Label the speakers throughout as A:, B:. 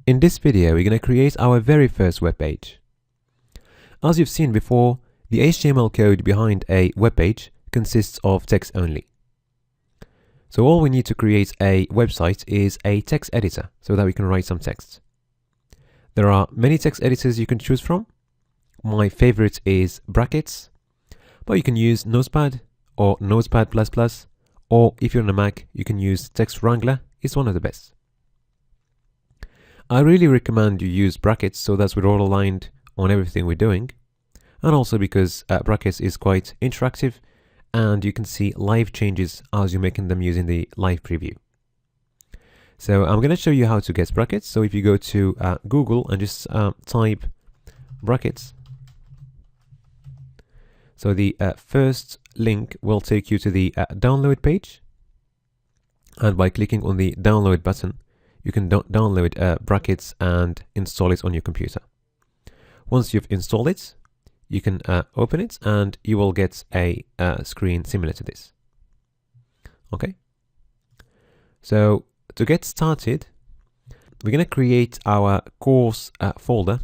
A: In this video, we're going to create our very first web page. As you've seen before, the HTML code behind a web page consists of text only. So all we need to create a website is a text editor so that we can write some text. There are many text editors you can choose from. My favorite is Brackets, but you can use Notepad or Notepad++, or if you're on a Mac, you can use Text Wrangler. It's one of the best. I really recommend you use Brackets so that we're all aligned on everything we're doing, and also because Brackets is quite interactive and you can see live changes as you're making them using the live preview. So I'm going to show you how to get Brackets. So if you go to Google and just type Brackets, so the first link will take you to the download page, and by clicking on the download button you can download Brackets and install it on your computer. Once you've installed it, you can open it and you will get a screen similar to this. Okay, so to get started, we're going to create our course folder.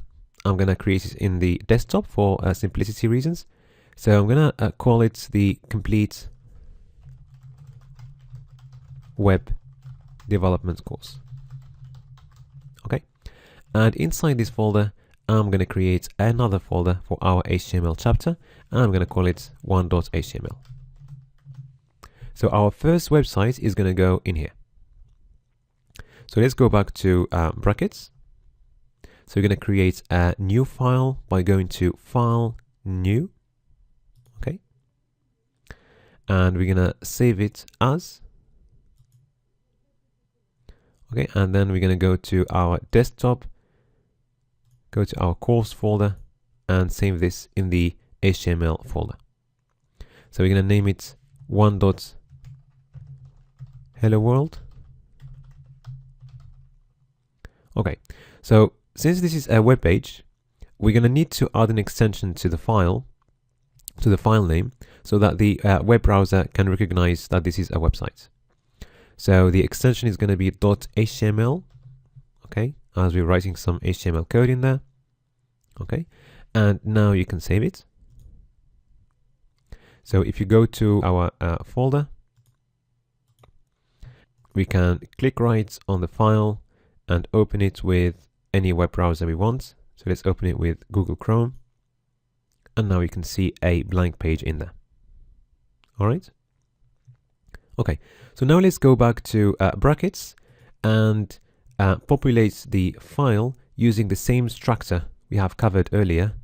A: I'm going to create it in the desktop for simplicity reasons. So I'm going to call it the Complete Web Development Course. Okay, and inside this folder, I'm going to create another folder for our HTML chapter, and I'm going to call it 1.html. So our first website is going to go in here. So let's go back to Brackets. So we're going to create a new file by going to File, New. Okay, and we're going to save it as. Okay, and then we're going to go to our desktop, go to our course folder, and save this in the HTML folder. So we're going to name it 1.hello world. Okay, so since this is a web page, we're going to need to add an extension to the file name, so that the web browser can recognize that this is a website. So the extension is going to be .html, okay, as we're writing some HTML code in there. Okay, and now you can save it. So if you go to our folder, we can click right on the file and open it with any web browser we want. So let's open it with Google Chrome, and now we can see a blank page in there. All right. Okay, so now let's go back to Brackets and populate the file using the same structure we have covered earlier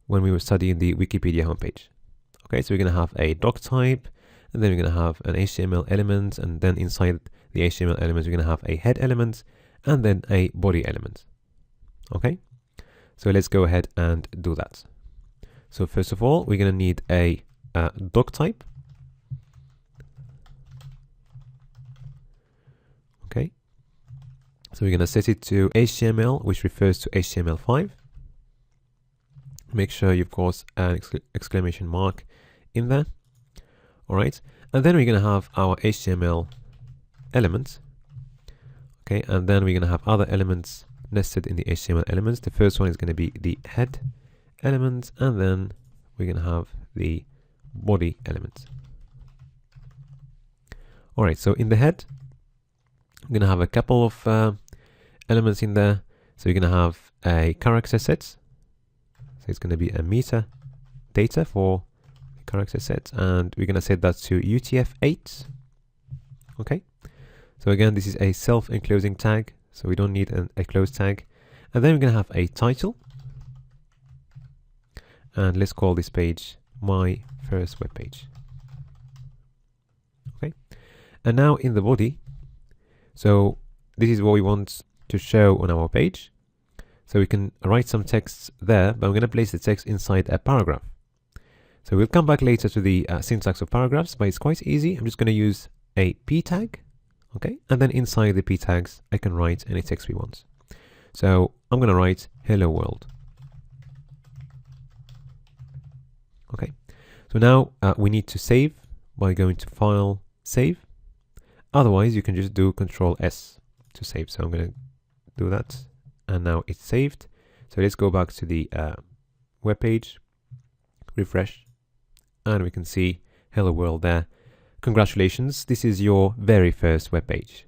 A: when we were studying the Wikipedia homepage. Okay, so we're going to have a doc type, and then we're going to have an HTML element, and then inside the HTML element we're going to have a head element and then a body element. Okay, so let's go ahead and do that. So first of all, we're going to need a doc type. Okay, so we're going to set it to HTML, which refers to HTML5. Make sure you've got an exclamation mark in there. All right, and then we're going to have our HTML elements. Okay, and then we're going to have other elements nested in the HTML elements. The first one is going to be the head element, and then we're going to have the body element. All right, so in the head, I'm going to have a couple of elements in there. So you're going to have a character set. So it's going to be a metadata for the character set, and we're going to set that to UTF-8. Okay. So again, this is a self-enclosing tag, so we don't need a close tag. And then we're going to have a title. And let's call this page My First Web Page. Okay. And now in the body, so this is what we want to show on our page. So we can write some text there, but I'm going to place the text inside a paragraph. So we'll come back later to the syntax of paragraphs, but it's quite easy. I'm just going to use a p tag. Okay, and then inside the p tags, I can write any text we want. So I'm going to write hello world. Okay, so now we need to save by going to File, Save. Otherwise, you can just do Control S to save. So I'm going to do that and now it's saved. So let's go back to the web page, refresh, and we can see hello world there. Congratulations, this is your very first web page.